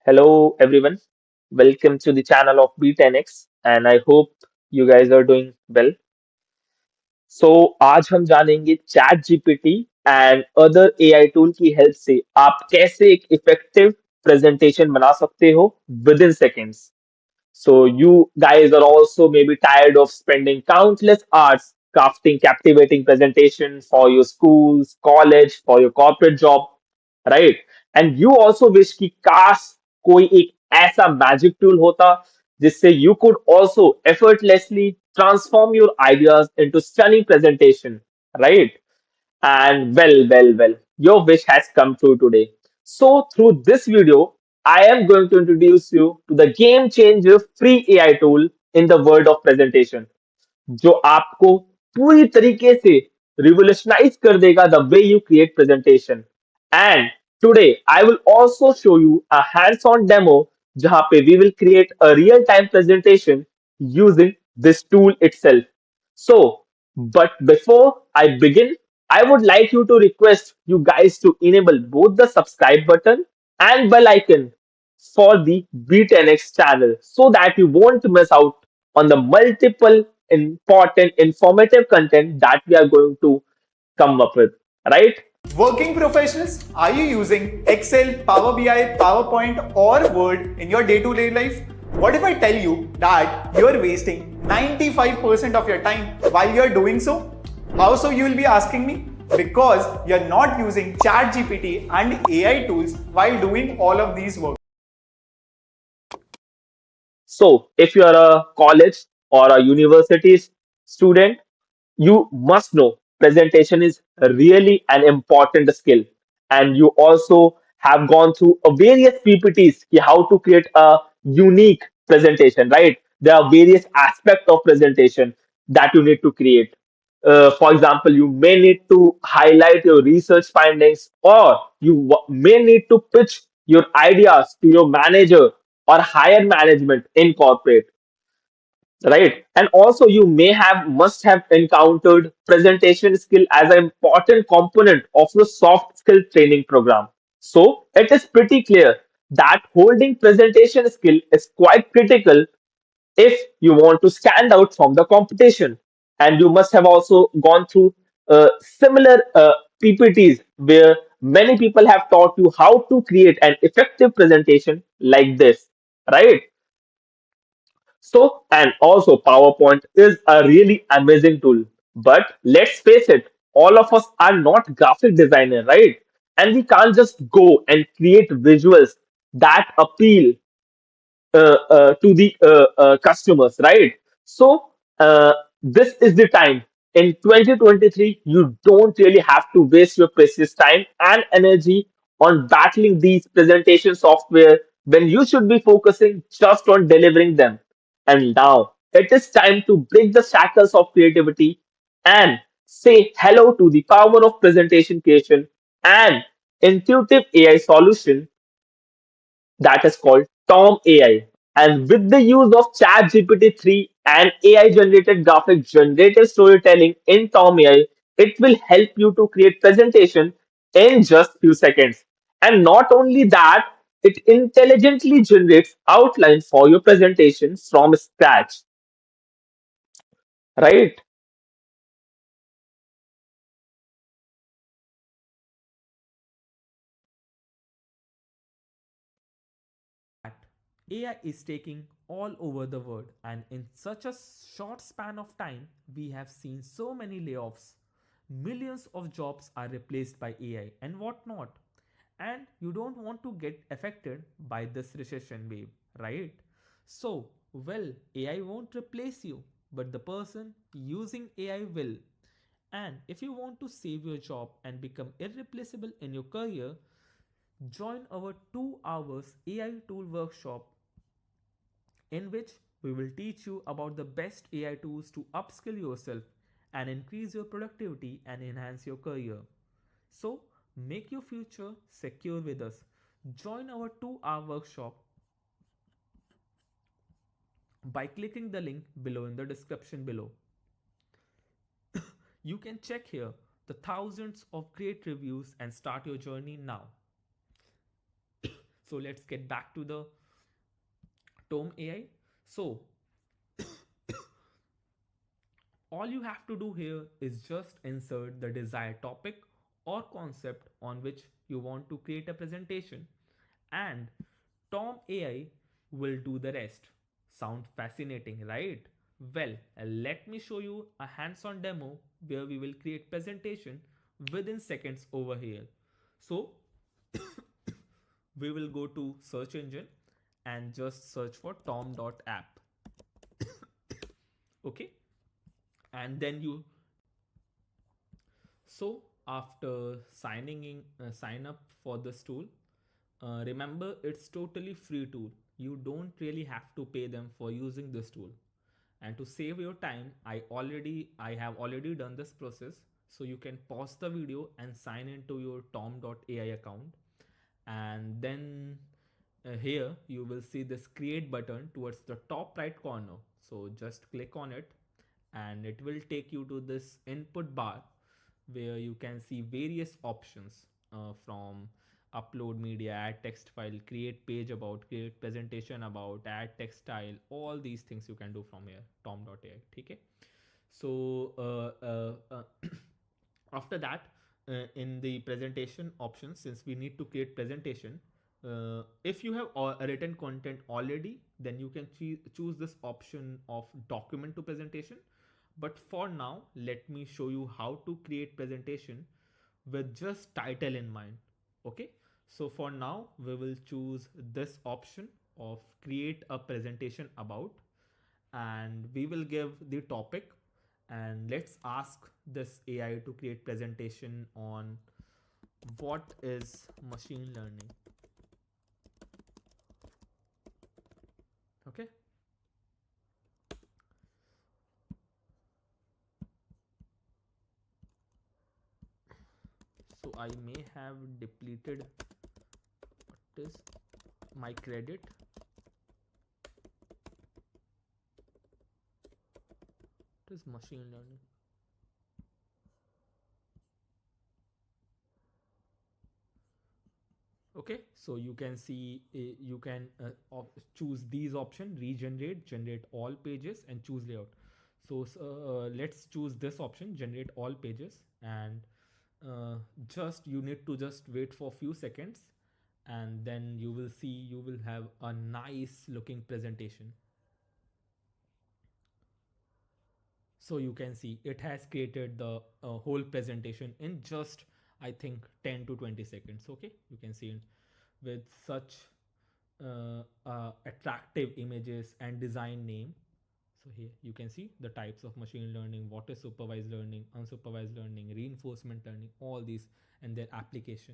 Hello everyone, welcome to the channel of Be10x and I hope you guys are doing well. So आज हम जानेंगे chat GPT and other AI tool की help से आप कैसे एक इफेक्टिव प्रेजेंटेशन बना सकते हो with in seconds. So you guys are also maybe tired of spending countless hours crafting captivating presentation for your schools, college, for your corporate job, right? And you also wish कि काश कोई एक ऐसा magic tool होता जिससे you could also effortlessly transform your ideas into stunning presentation, right? And well, your wish has come true today. So, through this video, I am going to introduce you to the game changer free AI tool in the world of presentation, जो आपको पूरी तरीके से revolutionize कर देगा the way you create presentation. And today I will also show you a hands on demo जहां पे we will create a real time presentation using this tool itself. So, but before I begin, I would like you to request you guys to enable both the subscribe button and bell icon for the B10X channel so that you won't miss out on the multiple important informative content that we are going to come up with, right? Working professionals, are you using Excel, Power BI, PowerPoint, or Word in your day to day life? What if I tell you that you're wasting 95% of your time while you're doing so? How so, you will be asking me? Because you're not using ChatGPT and AI tools while doing all of these work. So, if you are a college or a university student, you must know presentation is really an important skill. And you also have gone through a various PPTs ki how to create a unique presentation, right? There are various aspects of presentation that you need to create. For example, you may need to highlight your research findings, or you may need to pitch your ideas to your manager or higher management in corporate, right? And also you may have must have encountered presentation skill as an important component of your soft skill training program. So it is pretty clear that holding presentation skill is quite critical if you want to stand out from the competition. And you must have also gone through similar PPTs where many people have taught you how to create an effective presentation like this, right? So, and also PowerPoint is a really amazing tool. But let's face it, all of us are not graphic designer, right? And we can't just go and create visuals that appeal to the customers, right? So this is the time. In 2023, you don't really have to waste your precious time and energy on battling these presentation software when you should be focusing just on delivering them. And now it is time to break the shackles of creativity and say hello to the power of presentation creation and intuitive AI solution that is called Tome AI. And with the use of ChatGPT 3 and AI generated graphic generative storytelling in Tome AI, it will help you to create presentation in just few seconds. And not only that, it intelligently generates outline for your presentation from scratch, right? That AI is taking all over the world, and in such a short span of time, we have seen so many layoffs. Millions of jobs are replaced by AI and whatnot. And you don't want to get affected by this recession wave, right? So, well, AI won't replace you, but the person using AI will. And if you want to save your job and become irreplaceable in your career, join our 2 hours AI tool workshop in which we will teach you about the best AI tools to upskill yourself and increase your productivity and enhance your career. So, make your future secure with us. Join our 2-hour workshop by clicking the link below in the description below. You can check here the thousands of great reviews and start your journey now. So let's get back to the Tome AI. So all you have to do here is just insert the desired topic or concept on which you want to create a presentation, and Tom AI will do the rest. Sound fascinating, right? Well, let me show you a hands-on demo where we will create presentation within seconds over here. So we will go to search engine and just search for tom.app. Okay, and then you, so after sign up for this tool, remember it's totally free tool. You don't really have to pay them for using this tool. And to save your time, I have already done this process. So you can pause the video and sign into your tom.ai account, and then here you will see this create button towards the top right corner. So just click on it and it will take you to this input bar where you can see various options, from upload media, add text file, create page about, create presentation about, add text style. All these things you can do from here, tom.ai. Okay, so after that, in the presentation options, since we need to create presentation, if you have written content already, then you can choose this option of document to presentation. But for now, let me show you how to create presentation with just title in mind. Okay, so for now we will choose this option of create a presentation about, and we will give the topic, and let's ask this AI to create presentation on what is machine learning. Okay, so I may have depleted what is my credit. What is machine learning? Okay, so you can see, you can choose these option, regenerate, generate all pages, and choose layout. So let's choose this option, generate all pages, and just you need to just wait for a few seconds, and then you will see you will have a nice looking presentation. So you can see it has created the whole presentation in just, I think, 10 to 20 seconds. Okay, you can see it with such attractive images and design name. So here you can see the types of machine learning, what is supervised learning, unsupervised learning, reinforcement learning, all these, and their application,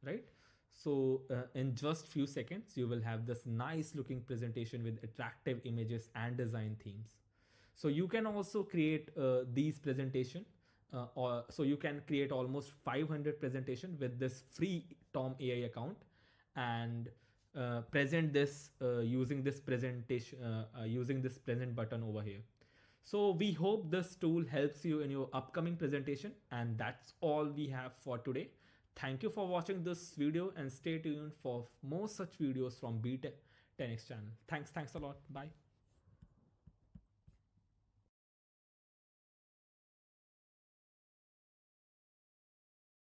right? So in just few seconds you will have this nice looking presentation with attractive images and design themes. So you can also create these presentation, or so you can create almost 500 presentation with this free Tom AI account, and present this using this presentation, using this present button over here. So we hope this tool helps you in your upcoming presentation, and that's all we have for today. Thank you for watching this video, and stay tuned for more such videos from Be10x channel. Thanks a lot. Bye.